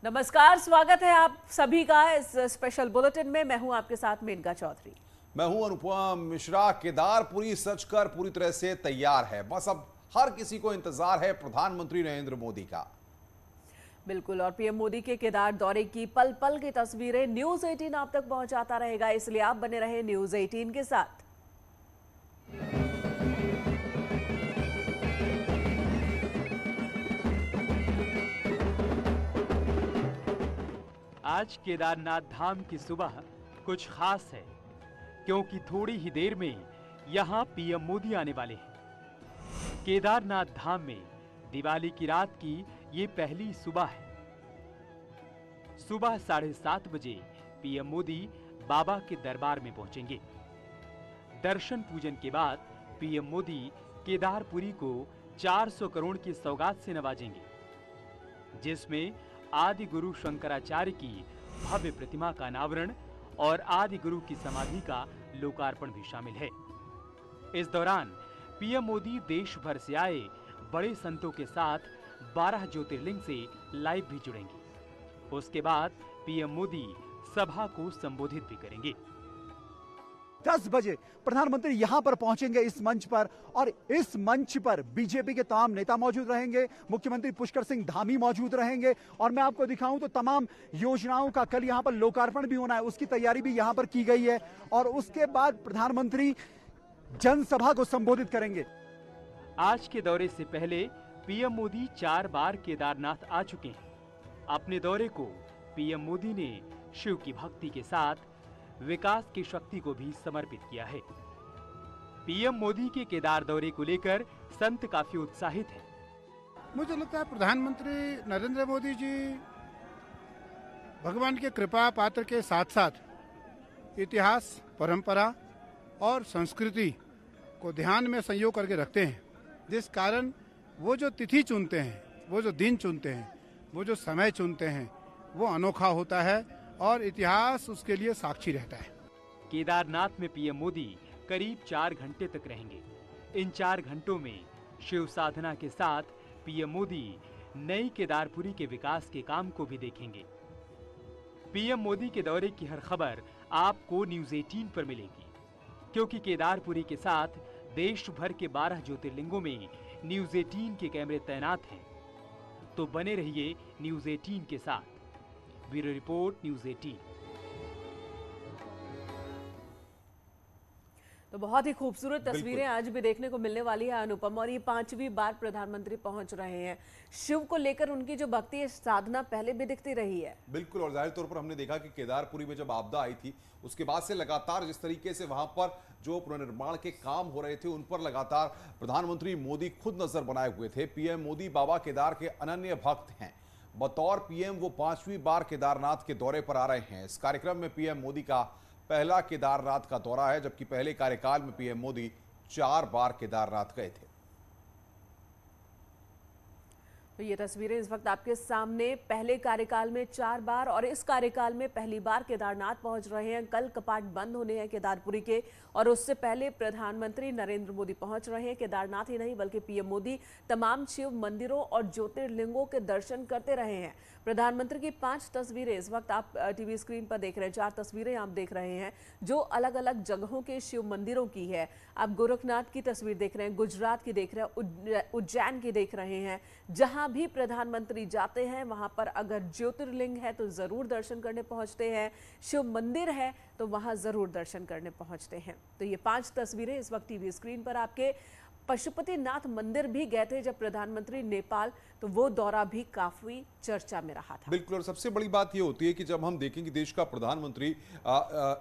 नमस्कार, स्वागत है आप सभी का इस स्पेशल बुलेटिन में। मैं हूं आपके साथ मेनका चौधरी। मैं हूं अनुपम मिश्रा। केदारपुरी सजकर पूरी तरह से तैयार है। बस अब हर किसी को इंतजार है प्रधानमंत्री नरेंद्र मोदी का। बिल्कुल, और पीएम मोदी के केदार दौरे की पल पल की तस्वीरें न्यूज 18 आप तक पहुंचाता रहेगा, इसलिए आप बने रहे न्यूज 18 के साथ। आज केदारनाथ धाम की सुबह कुछ खास है, क्योंकि थोड़ी ही देर में यहाँ पीएम मोदी आने वाले हैं। केदारनाथ धाम में दिवाली की रात की ये पहली सुबह है। सुबह 7:30 बजे पीएम मोदी बाबा के दरबार में पहुंचेंगे। दर्शन पूजन के बाद पीएम मोदी केदारपुरी को 400 करोड़ की सौगात से नवाजेंगे, जिसमें आदि गुरु शंकराचार्य की भव्य प्रतिमा का अनावरण और आदि गुरु की समाधि का लोकार्पण भी शामिल है। इस दौरान पीएम मोदी देश भर से आए बड़े संतों के साथ 12 ज्योतिर्लिंग से लाइव भी जुड़ेंगे। उसके बाद पीएम मोदी सभा को संबोधित भी करेंगे। 10 बजे प्रधानमंत्री यहां पर पहुंचेंगे इस मंच पर, और इस मंच पर बीजेपी के तमाम नेता मौजूद रहेंगे। मुख्यमंत्री पुष्कर सिंह धामी मौजूद रहेंगे, और मैं आपको दिखाऊं तो तमाम योजनाओं का कल यहां पर लोकार्पण भी होना है, उसकी तैयारी भी यहां पर की गई है। और उसके बाद प्रधानमंत्री जनसभा को संबोधित करेंगे। आज के दौरे से पहले पीएम मोदी 4 बार केदारनाथ आ चुके हैं। अपने दौरे को पीएम मोदी ने शिव की भक्ति के साथ विकास की शक्ति को भी समर्पित किया है। पीएम मोदी के केदार दौरे को लेकर संत काफी उत्साहित हैं। मुझे लगता है प्रधानमंत्री नरेंद्र मोदी जी भगवान के कृपा पात्र के साथ साथ इतिहास, परंपरा और संस्कृति को ध्यान में संयोग करके रखते हैं, जिस कारण वो जो तिथि चुनते हैं, वो जो दिन चुनते हैं, वो जो समय चुनते हैं, वो अनोखा होता है और इतिहास उसके लिए साक्षी रहता है। केदारनाथ में पीएम मोदी करीब 4 घंटे तक रहेंगे। इन 4 घंटों में शिव साधना के साथ पीएम मोदी नई केदारपुरी के विकास के काम को भी देखेंगे। पीएम मोदी के दौरे की हर खबर आपको न्यूज 18 पर मिलेगी, क्योंकि केदारपुरी के साथ देश भर के 12 ज्योतिर्लिंगों में न्यूज 18 के कैमरे तैनात हैं। तो बने रहिए न्यूज 18 के साथ। Bureau report, news 18। तो बहुत ही खूबसूरत तस्वीरें आज भी देखने को मिलने वाली है अनुपम, और ये 5वीं बार प्रधानमंत्री पहुंच रहे हैं। शिव को लेकर उनकी जो भक्ति है, साधना पहले भी दिखती रही है। बिल्कुल, और जाहिर तौर पर हमने देखा कि केदारपुरी में जब आपदा आई थी, उसके बाद से लगातार जिस तरीके से वहां पर जो पुनर्निर्माण के काम हो रहे थे, उन पर लगातार प्रधानमंत्री मोदी खुद नजर बनाए हुए थे। पीएम मोदी बाबा केदार के अनन्य भक्त हैं। बतौर पीएम वो 5वीं बार केदारनाथ के दौरे पर आ रहे हैं। इस कार्यक्रम में पीएम मोदी का पहला केदारनाथ का दौरा है, जबकि पहले कार्यकाल में पीएम मोदी 4 बार केदारनाथ गए थे। तो ये तस्वीरें इस वक्त आपके सामने, पहले कार्यकाल में 4 बार और इस कार्यकाल में पहली बार केदारनाथ पहुंच रहे हैं। कल कपाट बंद होने हैं केदारपुरी के, और उससे पहले प्रधानमंत्री नरेंद्र मोदी पहुंच रहे हैं। केदारनाथ ही नहीं बल्कि पीएम मोदी तमाम शिव मंदिरों और ज्योतिर्लिंगों के दर्शन करते रहे हैं। प्रधानमंत्री की 5 तस्वीरें इस वक्त आप टीवी स्क्रीन पर देख रहे हैं। 4 तस्वीरें आप देख रहे हैं जो अलग अलग जगहों के शिव मंदिरों की है। आप गोरखनाथ की तस्वीर देख रहे हैं, गुजरात की देख रहे हैं, उज्जैन की देख रहे हैं। जहां भी प्रधानमंत्री जाते हैं वहां पर अगर ज्योतिर्लिंग है तो जरूर दर्शन करने पहुंचते हैं, शिव मंदिर है तो वहां जरूर दर्शन करने पहुंचते हैं। तो ये 5 तस्वीरें इस वक्त टीवी स्क्रीन पर आपके। पशुपतिनाथ मंदिर भी गए थे जब प्रधानमंत्री नेपाल, तो वो दौरा भी काफी चर्चा में रहा था। बिल्कुल, और सबसे बड़ी बात ये होती है कि जब हम देखें कि देश का प्रधानमंत्री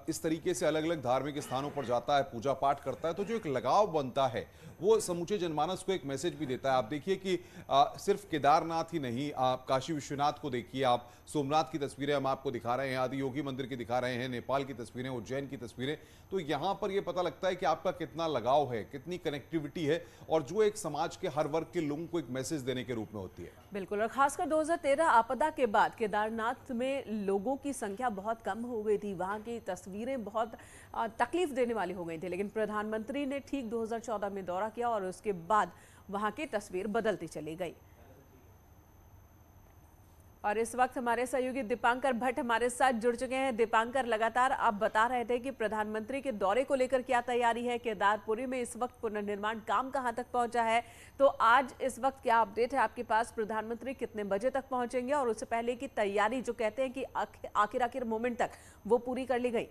इस तरीके से अलग अलग धार्मिक स्थानों पर जाता है, पूजा पाठ करता है, तो जो एक लगाव बनता है वो समूचे जनमानस को एक मैसेज भी देता है। आप देखिए कि सिर्फ केदारनाथ ही नहीं, आप काशी विश्वनाथ को देखिए, आप सोमनाथ की तस्वीरें हम आपको दिखा रहे हैं, आदि योगी मंदिर की दिखा रहे हैं, नेपाल की तस्वीरें, उज्जैन की तस्वीरें। तो यहाँ पर यह पता लगता है कि आपका कितना लगाव है, कितनी कनेक्टिविटी है, और जो एक समाज के हर वर्ग के लोगों को एक मैसेज देने के रूप में होती है। बिल्कुल, और खासकर 2013 आपदा के बाद केदारनाथ में लोगों की संख्या बहुत कम हो गई थी। वहां की तस्वीरें बहुत तकलीफ देने वाली हो गई थी, लेकिन प्रधानमंत्री ने ठीक 2014 में दौरा किया और उसके बाद वहां की तस्वीर बदलती चली गई। और इस वक्त हमारे सहयोगी दीपांकर भट्ट हमारे साथ जुड़ चुके हैं। दीपांकर, लगातार आप बता रहे थे कि प्रधानमंत्री के दौरे को लेकर क्या तैयारी है, केदारपुरी में इस वक्त पुनर्निर्माण काम कहां तक पहुंचा है, तो आज इस वक्त क्या अपडेट है आपके पास? प्रधानमंत्री कितने बजे तक पहुंचेंगे और उससे पहले की तैयारी जो कहते हैं कि आखिर मोमेंट तक वो पूरी कर ली गई?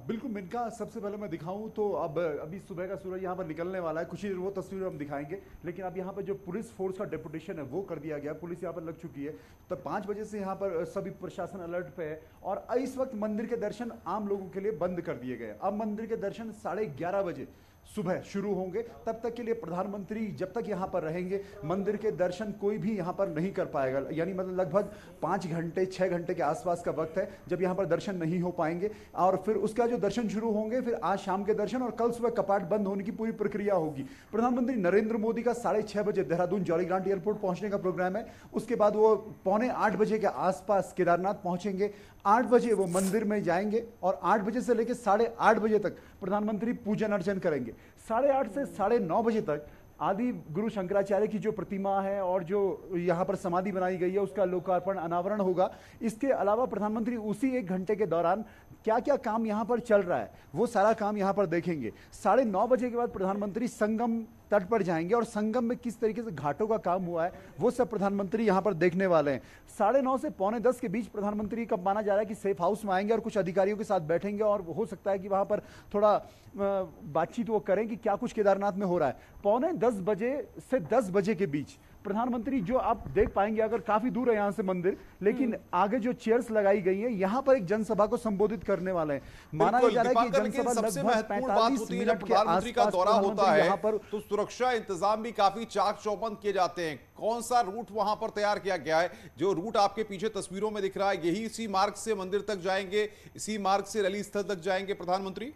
बिल्कुल मिनका, सबसे पहले मैं दिखाऊं तो अब अभी सुबह का सूरज यहाँ पर निकलने वाला है, कुछ ही देर वो तस्वीर हम दिखाएंगे। लेकिन अब यहाँ पर जो पुलिस फोर्स का डेपुटेशन है वो कर दिया गया, पुलिस यहाँ पर लग चुकी है। तो 5 बजे से यहाँ पर सभी प्रशासन अलर्ट पे है और इस वक्त मंदिर के दर्शन आम लोगों के लिए बंद कर दिए गए। अब मंदिर के दर्शन 11:30 बजे सुबह शुरू होंगे। तब तक के लिए प्रधानमंत्री जब तक यहाँ पर रहेंगे मंदिर के दर्शन कोई भी यहाँ पर नहीं कर पाएगा। यानी मतलब लगभग 5 घंटे 6 घंटे के आसपास का वक्त है जब यहाँ पर दर्शन नहीं हो पाएंगे। और फिर उसका जो दर्शन शुरू होंगे, फिर आज शाम के दर्शन और कल सुबह कपाट बंद होने की पूरी प्रक्रिया होगी। प्रधानमंत्री नरेंद्र मोदी का 6:30 बजे देहरादून जॉली ग्रांट एयरपोर्ट पहुंचने का प्रोग्राम है। उसके बाद वो 7:45 बजे के आसपास केदारनाथ पहुंचेंगे। 8 बजे वो मंदिर में जाएंगे और 8 बजे से लेकर 8:30 बजे तक प्रधानमंत्री पूजन अर्चन करेंगे। 8:30 से 9:30 बजे तक आदि गुरु शंकराचार्य की जो प्रतिमा है और जो यहाँ पर समाधि बनाई गई है उसका लोकार्पण अनावरण होगा। इसके अलावा प्रधानमंत्री उसी 1 घंटे के दौरान क्या क्या काम यहाँ पर चल रहा है वो सारा काम यहाँ पर देखेंगे। 9:30 बजे के बाद प्रधानमंत्री संगम तट पर जाएंगे और संगम में किस तरीके से घाटों का काम हुआ है वो सब प्रधानमंत्री यहाँ पर देखने वाले हैं। 9:30 से 9:45 के बीच प्रधानमंत्री कब माना जा रहा है कि सेफ हाउस में आएंगे और कुछ अधिकारियों के साथ बैठेंगे और हो सकता है कि वहां पर थोड़ा बातचीत वो करें कि क्या कुछ केदारनाथ में हो रहा है। 9:45 बजे से 10 बजे के बीच प्रधानमंत्री, जो आप देख पाएंगे अगर काफी दूर है यहाँ से मंदिर, लेकिन आगे जो चेयर्स लगाई गई है यहाँ पर एक जनसभा को संबोधित करने वाले हैं। माना जा रहा है कि जनसभा लगभग 45 मिनट के प्रधानमंत्री का दौरा होता है यहाँ पर, तो सुरक्षा इंतजाम भी काफी चाक चौबंद किए जाते हैं। कौन सा रूट वहां पर तैयार किया गया है? जो रूट आपके पीछे तस्वीरों में दिख रहा है यही इसी मार्ग से मंदिर तक जाएंगे, इसी मार्ग से रैली स्थल तक जाएंगे प्रधानमंत्री?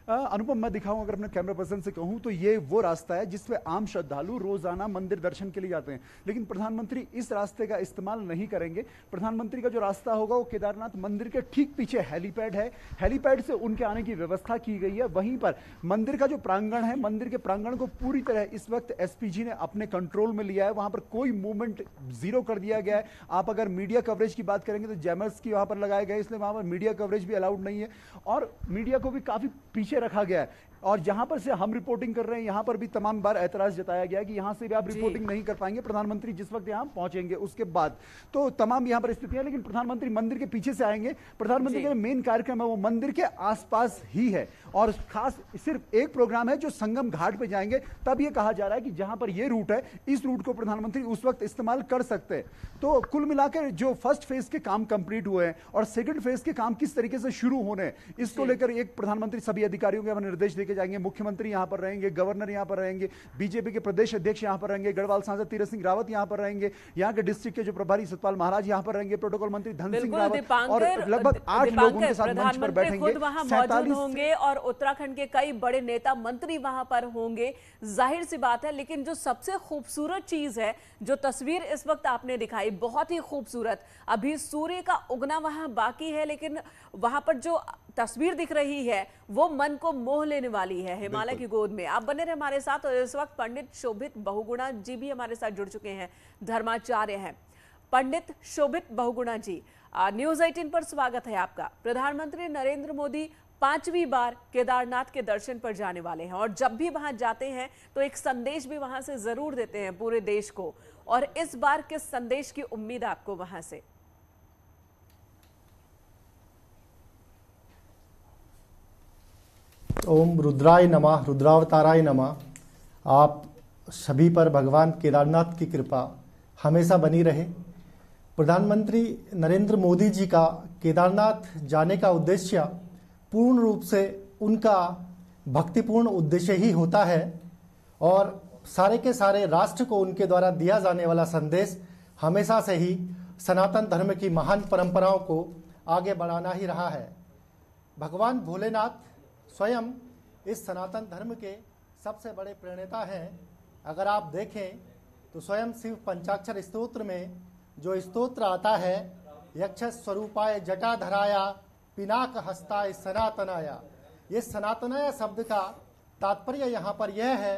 अनुपम, मैं दिखाऊं अगर अपने कैमरा पर्सन से कहूं तो ये वो रास्ता है जिसपे आम श्रद्धालु रोजाना मंदिर दर्शन के लिए जाते हैं। लेकिन प्रधानमंत्री इस रास्ते का इस्तेमाल नहीं करेंगे। प्रधानमंत्री का जो रास्ता होगा वो केदारनाथ मंदिर के ठीक पीछे हेलीपैड है, हेलीपैड से उनके आने की व्यवस्था की गई है। वहीं पर मंदिर का जो प्रांगण है, मंदिर के प्रांगण को पूरी तरह इस वक्त एसपीजी ने अपने कंट्रोल में लिया है। वहां पर कोई मूवमेंट जीरो कर दिया गया है। आप अगर मीडिया कवरेज की बात करेंगे तो जैमर्स की वहां पर लगाए गए, इसलिए वहां पर मीडिया कवरेज भी अलाउड नहीं है और मीडिया को भी काफी पीछे रखा गया है। और जहां पर से हम रिपोर्टिंग कर रहे हैं यहां पर भी तमाम बार ऐतराज जताया गया कि यहां से भी आप रिपोर्टिंग नहीं कर पाएंगे। प्रधानमंत्री जिस वक्त यहां पहुंचेंगे उसके बाद तो तमाम यहां पर स्थितियां, लेकिन प्रधानमंत्री मंदिर के पीछे से आएंगे। प्रधानमंत्री का मेन कार्यक्रम है वो मंदिर के आसपास ही है और खास सिर्फ एक प्रोग्राम है जो संगम घाट पे जाएंगे। तब ये कहा जा रहा है कि जहां पर ये रूट है इस रूट को प्रधानमंत्री उस वक्त इस्तेमाल कर सकते हैं। तो कुल मिलाकर जो फर्स्ट फेज के काम कंप्लीट हुए हैं और सेकंड फेज के काम किस तरीके से शुरू होने हैं इसको लेकर एक प्रधानमंत्री सभी अधिकारियों को निर्देश देके जाएंगे। मुख्यमंत्री यहां पर रहेंगे, गवर्नर यहां पर रहेंगे, बीजेपी के प्रदेश अध्यक्ष यहां पर रहेंगे, गढ़वाल सांसद तीरथ सिंह रावत यहां पर रहेंगे, यहां के डिस्ट्रिक्ट के जो प्रभारी सतपाल महाराज यहां पर रहेंगे, प्रोटोकॉल मंत्री धन सिंह रावत और लगभग 8 लोग उनके साथ मंच पर बैठेंगे। खुद वहां मौजूद होंगे और उत्तराखंड के कई बड़े नेता मंत्री वहां पर होंगे, जाहिर सी बात है। लेकिन जो सबसे खूबसूरत चीज है, जो तस्वीर इस वक्त आपने दिखाई, बहुत ही खूबसूरत। अभी सूर्य का उगना वहां बाकी है, लेकिन वहां पर जो तस्वीर दिख रही है वो मन को मोह लेने वाली है। हिमालय की गोद में आप बने रहे हमारे साथ। और इस वक्त पंडित शोभित बहुगुणा जी भी हमारे साथ जुड़ चुके हैं, धर्माचार्य हैं। पंडित शोभित बहुगुणा जी, न्यूज़ 18 पर स्वागत है आपका। प्रधानमंत्री नरेंद्र मोदी 5वीं बार केदारनाथ के दर्शन पर जाने वाले हैं और जब भी वहां जाते हैं तो एक संदेश भी वहां से जरूर देते हैं पूरे देश को। और इस बार किस संदेश की उम्मीद आपको वहां से? ओम रुद्राय नमः, रुद्रावताराय नमः। आप सभी पर भगवान केदारनाथ की कृपा हमेशा बनी रहे। प्रधानमंत्री नरेंद्र मोदी जी का केदारनाथ जाने का उद्देश्य पूर्ण रूप से उनका भक्तिपूर्ण उद्देश्य ही होता है और सारे के सारे राष्ट्र को उनके द्वारा दिया जाने वाला संदेश हमेशा से ही सनातन धर्म की महान परंपराओं को आगे बढ़ाना ही रहा है। भगवान भोलेनाथ स्वयं इस सनातन धर्म के सबसे बड़े प्रणेता हैं। अगर आप देखें तो स्वयं शिव पंचाक्षर स्तोत्र में जो स्तोत्र आता है, यक्ष स्वरूपाय जटाधराया पिनाक हस्ताय सनातनाया, ये सनातनाया शब्द का तात्पर्य यहाँ पर यह है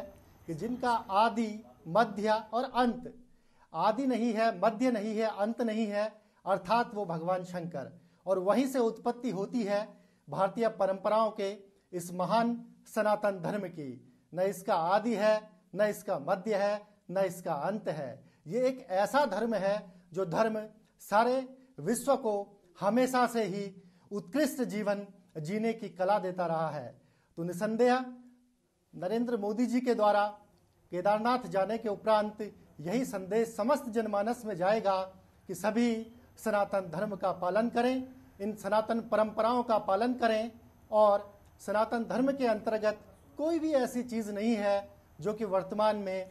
कि जिनका आदि मध्य और अंत, आदि नहीं है, मध्य नहीं है, अंत नहीं है, अर्थात वो भगवान शंकर, और वहीं से उत्पत्ति होती है भारतीय परंपराओं के इस महान सनातन धर्म की। न इसका आदि है, न इसका मध्य है, न इसका अंत है। ये एक ऐसा धर्म है जो धर्म सारे विश्व को हमेशा से ही उत्कृष्ट जीवन जीने की कला देता रहा है। तो निसंदेह नरेंद्र मोदी जी के द्वारा केदारनाथ जाने के उपरांत यही संदेश समस्त जनमानस में जाएगा कि सभी सनातन धर्म का पालन करें, इन सनातन परंपराओं का पालन करें, और सनातन धर्म के अंतर्गत कोई भी ऐसी चीज नहीं है जो कि वर्तमान में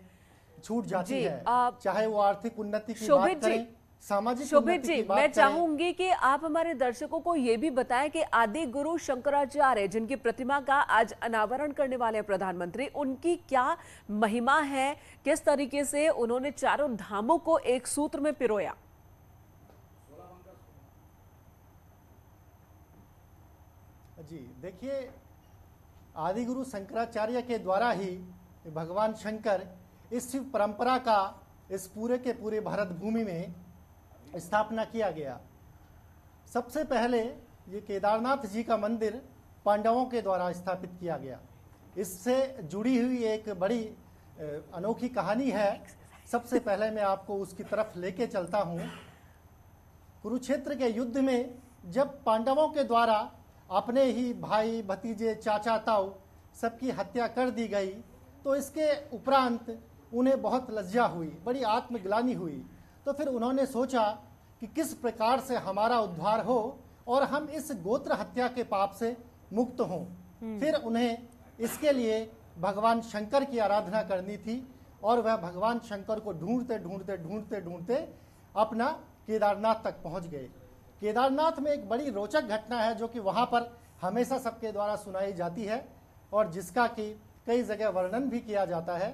छूट जाती है, चाहे वो आर्थिक उन्नति की बात करें, सामाजिक शोभित उन्नति जी, की बात मैं करें। चाहूंगी कि आप हमारे दर्शकों को ये भी बताएं कि आदि गुरु शंकराचार्य जिनकी प्रतिमा का आज अनावरण करने वाले हैं प्रधानमंत्री, उनकी क्या महिमा है, किस तरीके से उन्होंने चारों धामों को एक सूत्र में पिरोया। जी देखिए, आदि गुरु शंकराचार्य के द्वारा ही भगवान शंकर इस शिव परंपरा का इस पूरे के पूरे भारत भूमि में स्थापना किया गया। सबसे पहले ये केदारनाथ जी का मंदिर पांडवों के द्वारा स्थापित किया गया। इससे जुड़ी हुई एक बड़ी अनोखी कहानी है। सबसे पहले मैं आपको उसकी तरफ लेके चलता हूँ। कुरुक्षेत्र के युद्ध में जब पांडवों के द्वारा अपने ही भाई, भतीजे, चाचा, ताऊ सबकी हत्या कर दी गई, तो इसके उपरांत उन्हें बहुत लज्जा हुई, बड़ी आत्मग्लानि हुई। तो फिर उन्होंने सोचा कि किस प्रकार से हमारा उद्धार हो और हम इस गोत्र हत्या के पाप से मुक्त हों। फिर उन्हें इसके लिए भगवान शंकर की आराधना करनी थी, और वह भगवान शंकर को ढूंढते ढूंढते ढूंढते ढूंढते अपना केदारनाथ तक पहुंच गए। केदारनाथ में एक बड़ी रोचक घटना है जो कि वहां पर हमेशा सबके द्वारा सुनाई जाती है और जिसका कि कई जगह वर्णन भी किया जाता है।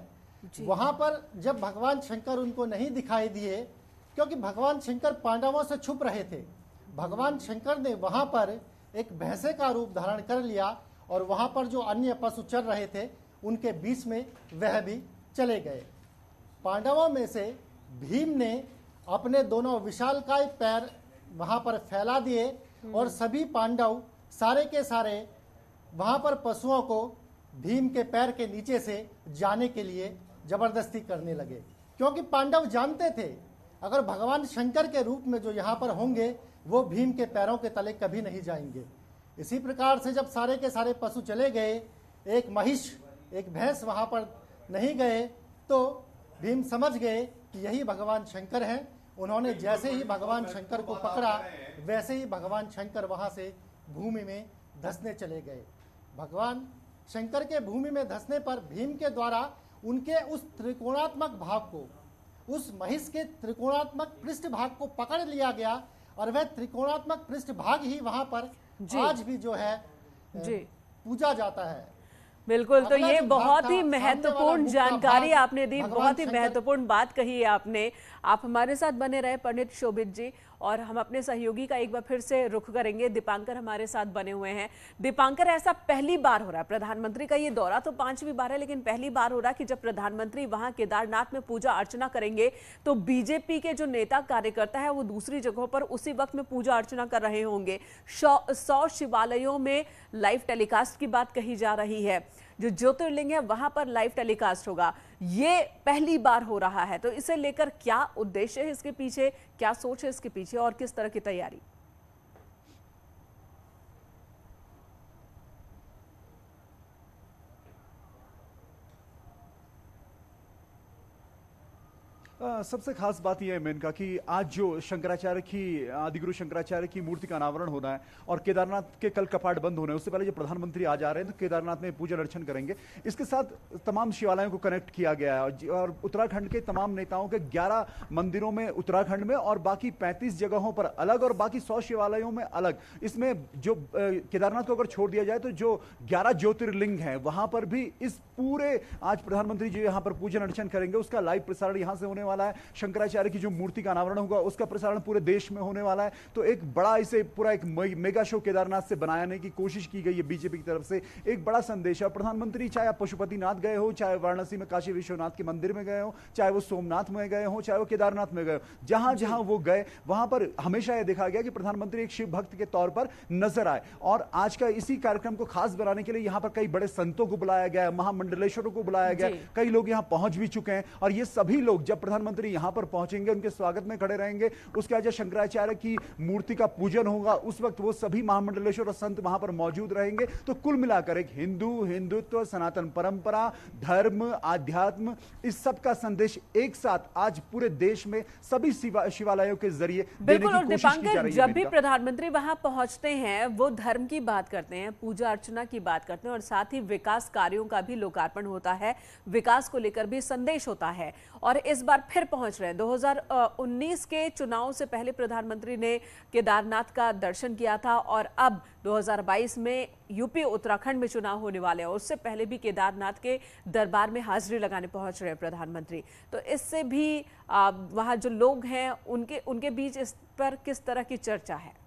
वहां पर जब भगवान शंकर उनको नहीं दिखाई दिए, क्योंकि भगवान शंकर पांडवों से छुप रहे थे, भगवान शंकर ने वहां पर एक भैंसे का रूप धारण कर लिया और वहां पर जो अन्य पशु चल रहे थे उनके बीच में वह भी चले गए। पांडवों में से भीम ने अपने दोनों विशालकाय पैर वहां पर फैला दिए और सभी पांडव सारे के सारे वहां पर पशुओं को भीम के पैर के नीचे से जाने के लिए जबरदस्ती करने लगे, क्योंकि पांडव जानते थे अगर भगवान शंकर के रूप में जो यहाँ पर होंगे वो भीम के पैरों के तले कभी नहीं जाएंगे। इसी प्रकार से जब सारे के सारे पशु चले गए, एक महिष, एक भैंस वहां पर नहीं गए, तो भीम समझ गए कि यही भगवान शंकर हैं। उन्होंने जैसे ही भगवान शंकर को पकड़ा, वैसे ही भगवान शंकर वहां से भूमि में धंसने चले गए। भगवान शंकर के भूमि में धंसने पर भीम के द्वारा उनके उस त्रिकोणात्मक भाग को, उस महिष के त्रिकोणात्मक पृष्ठ भाग को पकड़ लिया गया, और वह त्रिकोणात्मक पृष्ठ भाग ही वहां पर आज भी जो है पूजा जाता है। बिल्कुल, तो ये बहुत ही सामने वाला महत्वपूर्ण मुख का जानकारी भाग आपने दी, भगवान बहुत ही शंकर- महत्वपूर्ण बात कही है आपने। आप हमारे साथ बने रहे पंडित शोभित जी, और हम अपने सहयोगी का एक बार फिर से रुख करेंगे। दीपांकर हमारे साथ बने हुए हैं। दीपांकर, ऐसा पहली बार हो रहा है, प्रधानमंत्री का ये दौरा तो 5वीं बार है, लेकिन पहली बार हो रहा है कि जब प्रधानमंत्री वहां केदारनाथ में पूजा अर्चना करेंगे तो बीजेपी के जो नेता कार्यकर्ता है वो दूसरी जगहों पर उसी वक्त में पूजा अर्चना कर रहे होंगे। 100 शिवालयों में लाइव टेलीकास्ट की बात कही जा रही है, जो ज्योतिर्लिंग है वहां पर लाइव टेलीकास्ट होगा। ये पहली बार हो रहा है, तो इसे लेकर क्या उद्देश्य है इसके पीछे, क्या सोच है इसके पीछे, और किस तरह की तैयारी? सबसे खास बात यह है मेनका कि आज जो शंकराचार्य की आदिगुरु शंकराचार्य की मूर्ति का अनावरण होना है और केदारनाथ के कल कपाट बंद होने हैं, उससे पहले जो प्रधानमंत्री आज आ रहे हैं तो केदारनाथ में पूजन अर्चन करेंगे। इसके साथ तमाम शिवालयों को कनेक्ट किया गया है और उत्तराखंड के तमाम नेताओं के 11 मंदिरों में उत्तराखंड में और बाकी 35 जगहों पर अलग और बाकी 100 शिवालयों में अलग। इसमें जो केदारनाथ को अगर छोड़ दिया जाए तो जो 11 ज्योतिर्लिंग हैं वहां पर भी इस पूरे आज प्रधानमंत्री जी यहां पर पूजन अर्चन करेंगे, उसका लाइव प्रसारण यहां से होने वाला है। शंकराचार्य की जो मूर्ति का अनावरण होगा उसका प्रसारण पूरे देश में होने वाला है। तो एक बड़ा इसे पूरा एक मेगा शो केदारनाथ से बनाने की कोशिश की गई है बीजेपी की तरफ से। एक बड़ा संदेश है। प्रधानमंत्री चाहे आप पशुपतिनाथ गए हो, चाहे वाराणसी में काशी विश्वनाथ के मंदिर में गए हो, चाहे वो सोमनाथ में गए हो, चाहे वो केदारनाथ में गए हो, जहां जहां वो गए वहां पर हमेशा यह देखा गया कि प्रधानमंत्री एक शिव भक्त के तौर पर नजर आए। और आज का इसी कार्यक्रम को खास बनाने के लिए यहां पर कई बड़े संतों को बुलाया गया, महामंडलेश्वरों को बुलाया गया, कई लोग यहां पहुंच भी चुके हैं और ये सभी लोग जब प्रधानमंत्री यहां पर पहुंचेंगे उनके स्वागत में खड़े रहेंगे। उसके बाद जब शंकराचार्य की मूर्ति का पूजन होगा उस वक्त वो सभी महामंडलेश्वर और संत वहां पर मौजूद रहेंगे। तो कुल मिलाकर एक हिंदुत्व, सनातन परंपरा, धर्म, आध्यात्म, इस सब का संदेश एक साथ आज पूरे देश में सभी शिवालयों के जरिए देने की कोशिश की जा रही है। जब भी प्रधानमंत्री वहां पहुंचते हैं वो धर्म की बात करते हैं, पूजा अर्चना की बात करते हैं और साथ ही विकास कार्यों का भी लोकार्पण होता है, विकास को लेकर भी संदेश होता है। और इस बार फिर पहुंच रहे हैं। 2019 के चुनाव से पहले प्रधानमंत्री ने केदारनाथ का दर्शन किया था और अब 2022 में यूपी उत्तराखंड में चुनाव होने वाले हैं। उससे पहले भी केदारनाथ के दरबार में हाजिरी लगाने पहुंच रहे हैं प्रधानमंत्री। तो इससे भी वहां जो लोग हैं उनके बीच इस पर किस तरह की चर्चा है?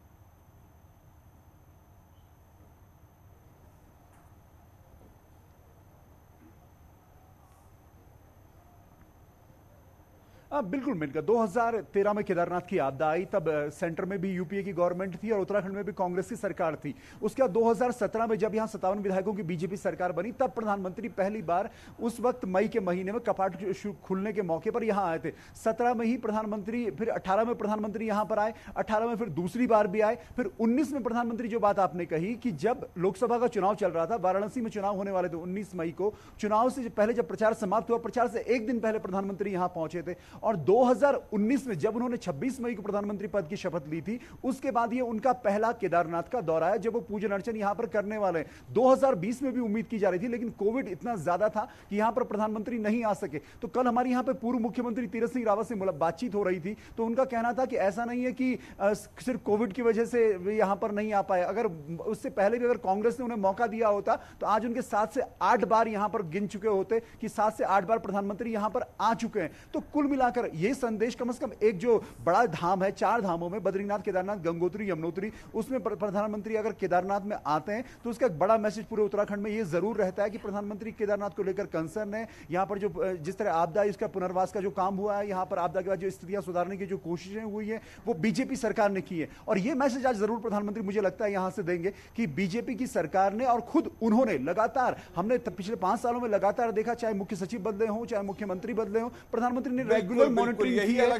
बिल्कुल मिलकर 2013 में केदारनाथ की आपदा आई, तब सेंटर में भी यूपीए की गवर्नमेंट थी और उत्तराखंड में भी कांग्रेस की सरकार थी। उसके बाद 2017 में जब यहां 57 विधायकों की बीजेपी सरकार बनी तब प्रधानमंत्री पहली बार उस वक्त मई के महीने में कपाट खुलने के मौके पर यहां आए थे। 17 में ही प्रधानमंत्री, फिर 18 में प्रधानमंत्री यहां पर आए, 18 में फिर दूसरी बार भी आए, फिर 19 में प्रधानमंत्री जो बात आपने कही कि जब लोकसभा का चुनाव चल रहा था, वाराणसी में चुनाव होने वाले थे 19 मई को, चुनाव से पहले जब प्रचार समाप्त हुआ, प्रचार से एक दिन पहले प्रधानमंत्री यहां पहुंचे थे। और 2019 में जब उन्होंने 26 मई को प्रधानमंत्री पद की शपथ ली थी उसके बाद ये उनका पहला केदारनाथ का दौरा है जब वो पूजन अर्चन यहां पर करने वाले हैं। 2020 में भी उम्मीद की जा रही थी लेकिन कोविड इतना ज्यादा था कि यहां पर प्रधानमंत्री नहीं आ सके। तो कल हमारी यहां पर पूर्व मुख्यमंत्री तीरथ सिंह रावत से बातचीत हो रही थी तो उनका कहना था कि ऐसा नहीं है कि सिर्फ कोविड की वजह से यहां पर नहीं आ पाए, अगर उससे पहले भी अगर कांग्रेस ने उन्हें मौका दिया होता तो आज उनके 7 से 8 बार यहां पर गिन चुके होते कि 7 से 8 बार प्रधानमंत्री यहां पर आ चुके हैं। तो कुल मिलाकर यह संदेश कम से कम एक जो बड़ा धाम है, 4 धामों में बद्रीनाथ, केदारनाथ, गंगोत्री, यमुनोत्री, उसमें प्रधानमंत्री अगर केदारनाथ में आते हैं तो उसका एक बड़ा मैसेज पूरे उत्तराखंड में यह जरूर रहता है कि प्रधानमंत्री केदारनाथ को लेकर कंसर्न है। यहां पर जो जिस तरह आपदा इसका पुनर्वास का जो काम हुआ है, यहां पर आपदा के बाद जो स्थितियां सुधारने की जो कोशिशें हुई है वो बीजेपी सरकार ने की है। और यह मैसेज आज जरूर प्रधानमंत्री मुझे लगता है यहां से देंगे कि बीजेपी की सरकार ने और खुद उन्होंने लगातार, हमने पिछले 5 सालों में लगातार देखा, चाहे मुख्य सचिव बदले हों, चाहे मुख्यमंत्री बदले हों, प्रधानमंत्री ने रेगुलर मॉनिटरिंग की है।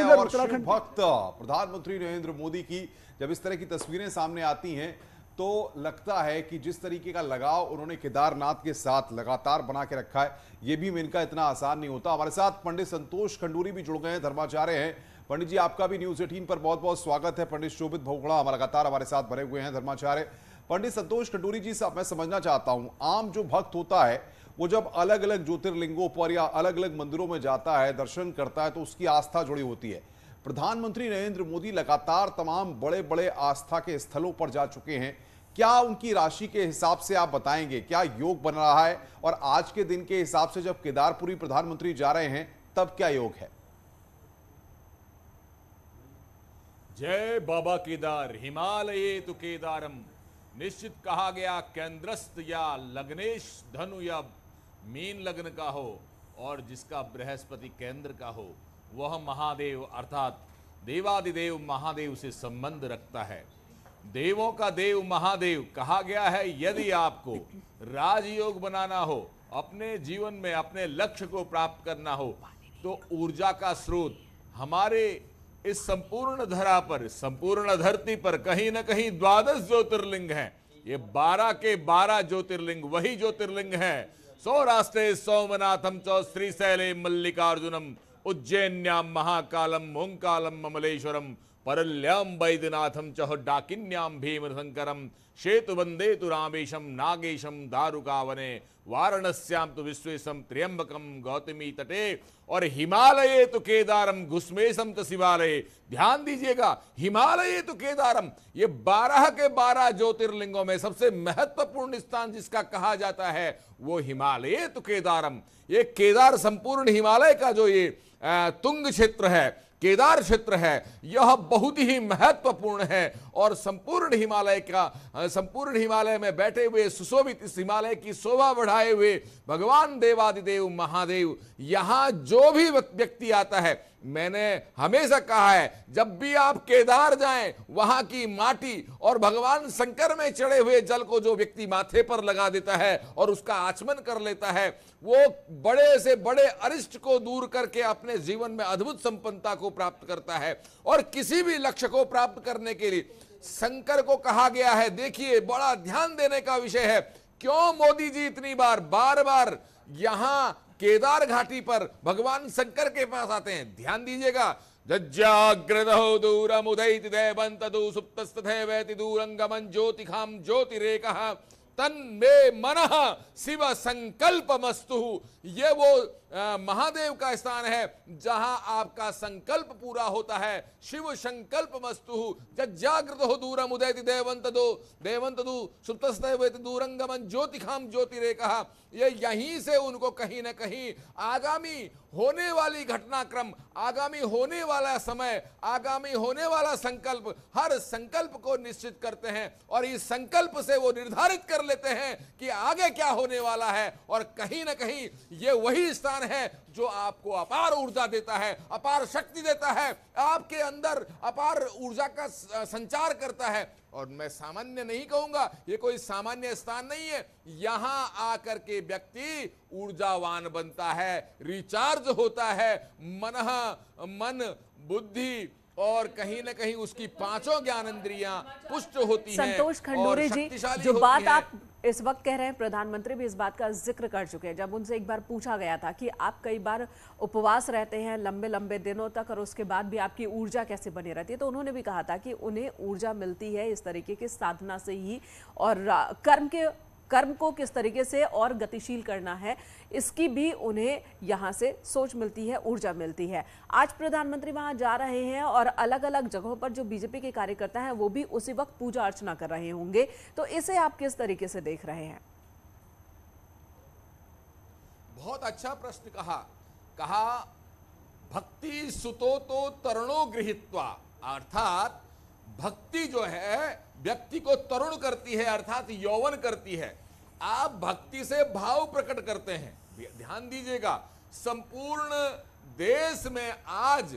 और उत्तराखंड भक्त प्रधानमंत्री नरेंद्र मोदी की जब इस तरह की तस्वीरें सामने आती हैं तो लगता है कि जिस तरीके का लगाव उन्होंने केदारनाथ के साथ लगातार बना के रखा है, यह भी इनका इतना आसान नहीं होता। हमारे साथ पंडित संतोष खंडूरी भी जुड़ गए हैं, धर्माचार्य हैं। पंडित जी, आपका भी न्यूज 18 पर बहुत बहुत स्वागत है। पंडित शोभित भोगड़ा लगातार हमारे साथ बने हुए हैं, धर्माचार्य। पंडित संतोष खंडूरी जी से मैं समझना चाहता हूं, आम जो भक्त होता है वो जब अलग अलग ज्योतिर्लिंगों पर या अलग अलग मंदिरों में जाता है, दर्शन करता है, तो उसकी आस्था जुड़ी होती है। प्रधानमंत्री नरेंद्र मोदी लगातार तमाम बड़े बड़े आस्था के स्थलों पर जा चुके हैं। क्या उनकी राशि के हिसाब से आप बताएंगे क्या योग बन रहा है, और आज के दिन के हिसाब से जब केदारपुरी प्रधानमंत्री जा रहे हैं तब क्या योग है? जय बाबा केदार, हिमालये तु केदारम, निश्चित कहा गया केंद्रस्थ या लग्नेश धनु या मीन लग्न का हो और जिसका बृहस्पति केंद्र का हो वह महादेव अर्थात देवादिदेव महादेव से संबंध रखता है। देवों का देव महादेव कहा गया है। यदि आपको राजयोग बनाना हो, अपने जीवन में अपने लक्ष्य को प्राप्त करना हो, तो ऊर्जा का स्रोत हमारे इस संपूर्ण धरा पर, संपूर्ण धरती पर कहीं ना कहीं 12 ज्योतिर्लिंग हैं। ये 12 के 12 ज्योतिर्लिंग वही ज्योतिर्लिंग हैं। सौराष्ट्रे सोमनाथम च श्रीशैले मल्लिकार्जुनम उज्जैन्याम महाकालम ओंकालम ममलेश्वरम परल्याम वैद्यनाथम चह डाकिन्याम भीम शंकरम शेतु वंदे तु रामेशम नागेशम दारुकावने वाराणस्याम तो विश्वेशम त्र्यंबकम गौतमी तटे और हिमालये तो केदारम घुस्मेशम तो शिवालय। ध्यान दीजिएगा, हिमालये तो केदारम, ये 12 के 12 ज्योतिर्लिंगों में सबसे महत्वपूर्ण स्थान जिसका कहा जाता है वो हिमालये तो केदारम। ये केदार संपूर्ण हिमालय का जो ये तुंग क्षेत्र है, केदार क्षेत्र है, यह बहुत ही महत्वपूर्ण है और संपूर्ण हिमालय में बैठे हुए सुशोभित इस हिमालय की शोभा बढ़ाए हुए भगवान देवादिदेव महादेव, यहां जो भी व्यक्ति आता है, मैंने हमेशा कहा है जब भी आप केदार जाएं, वहां की माटी और भगवान शंकर में चढ़े हुए जल को जो व्यक्ति माथे पर लगा देता है और उसका आचमन कर लेता है, वो बड़े से बड़े अरिष्ट को दूर करके अपने जीवन में अद्भुत संपन्नता को प्राप्त करता है। और किसी भी लक्ष्य को प्राप्त करने के लिए शंकर को कहा गया है, देखिए बड़ा ध्यान देने का विषय है, क्यों मोदी जी इतनी बार बार यहां केदार घाटी पर भगवान शंकर के पास आते हैं। ध्यान दीजिएगा, जज्जाग्रदो दूरम उदयति देवन्तदु सुप्तस्तथैवेति दूरंगमं ज्योतिखाम ज्योतिरेकः तन्मे मनः शिव संकल्पमस्तु। ये वो महादेव का स्थान है जहां आपका संकल्प पूरा होता है। शिव संकल्पमस्तु जज्जाग्रतो हो दूरम उदयति देवन्तदु सुप्तस्तथैवेति दूरंगमं ज्योतिखाम ज्योतिरेकः। ये यहीं से उनको कहीं ना कहीं आगामी होने वाली घटनाक्रम, आगामी होने वाला समय, आगामी होने वाला संकल्प, हर संकल्प को निश्चित करते हैं और इस संकल्प से वो निर्धारित कर लेते हैं कि आगे क्या होने वाला है। और कहीं ना कहीं ये वही स्थान है जो आपको अपार ऊर्जा देता है, अपार शक्ति देता है, आपके अंदर अपार ऊर्जा का संचार करता है। और मैं सामान्य नहीं कहूंगा, ये कोई सामान्य स्थान नहीं है, यहां आकर के व्यक्ति ऊर्जावान बनता है, रिचार्ज होता है, मन बुद्धि और कहीं ना कहीं उसकी 5 ज्ञानेंद्रियां पुष्ट होती हैं। संतोष खंडूरी जी, जो बात आप इस वक्त कह रहे हैं, प्रधानमंत्री भी इस बात का जिक्र कर चुके हैं। जब उनसे एक बार पूछा गया था कि आप कई बार उपवास रहते हैं लंबे लंबे दिनों तक और उसके बाद भी आपकी ऊर्जा कैसे बनी रहती है, तो उन्होंने भी कहा था कि उन्हें ऊर्जा मिलती है इस तरीके की साधना से ही, और कर्म को किस तरीके से और गतिशील करना है इसकी भी उन्हें यहाँ से सोच मिलती है, ऊर्जा मिलती है। आज प्रधानमंत्री वहां जा रहे हैं और अलग अलग जगहों पर जो बीजेपी के कार्यकर्ता हैं वो भी उसी वक्त पूजा अर्चना कर रहे होंगे, तो इसे आप किस तरीके से देख रहे हैं? बहुत अच्छा प्रश्न कहा भक्ति सुतो तो तरुणो गृहीत्वा, अर्थात भक्ति जो है व्यक्ति को तरुण करती है, अर्थात यौवन करती है। आप भक्ति से भाव प्रकट करते हैं। ध्यान दीजिएगा, संपूर्ण देश में आज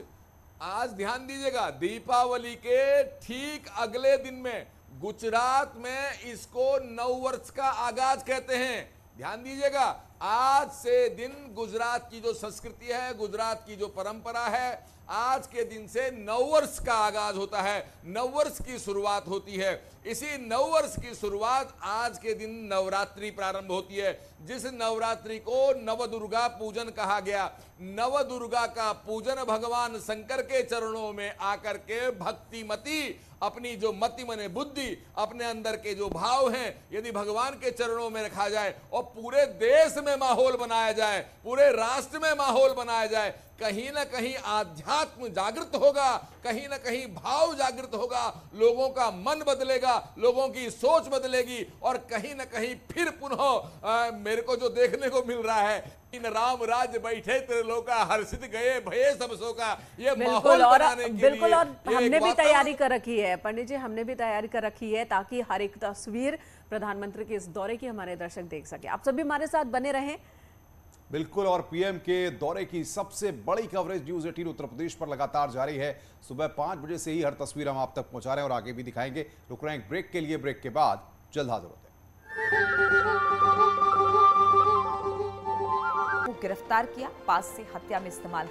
ध्यान दीजिएगा, दीपावली के ठीक अगले दिन में गुजरात में इसको नववर्ष का आगाज कहते हैं। ध्यान दीजिएगा, आज से दिन गुजरात की जो संस्कृति है, गुजरात की जो परंपरा है, आज के दिन से नववर्ष का आगाज होता है, नववर्ष की शुरुआत होती है। इसी नववर्ष की शुरुआत आज के दिन नवरात्रि प्रारंभ होती है, जिस नवरात्रि को नवदुर्गा पूजन कहा गया। नवदुर्गा का पूजन भगवान शंकर के चरणों में आकर के भक्तिमती अपनी जो मति मने बुद्धि, अपने अंदर के जो भाव हैं, यदि भगवान के चरणों में रखा जाए और पूरे देश में माहौल बनाया जाए, पूरे राष्ट्र में माहौल बनाया जाए, कहीं ना कहीं आध्यात्म जागृत होगा, कहीं ना कहीं भाव जागृत होगा, लोगों का मन बदलेगा, लोगों की सोच बदलेगी और कहीं ना कहीं फिर पुनः मेरे को जो देखने को मिल रहा है, इन राम राज्य बैठे त्रिलोका हर्षित गए भये सब शोका, ये माहौल बनाने के बिल्कुल। लिए और हमने भी तैयारी कर रखी है पंडित जी, हमने भी तैयारी कर रखी है ताकि हर एक तस्वीर प्रधानमंत्री के इस दौरे की हमारे दर्शक देख सके। आप सभी हमारे साथ बने रहें। बिल्कुल, और पीएम के दौरे की सबसे बड़ी कवरेज न्यूज़ 18 उत्तर प्रदेश पर लगातार जारी है। सुबह 5 बजे से ही हर तस्वीर हम आप तक पहुंचा रहे हैं और आगे भी दिखाएंगे। रुक रहे हैं ब्रेक के लिए, ब्रेक के बाद जल्द हाजिर होते हैं। गिरफ्तार किया, पास से हत्या में इस्तेमाल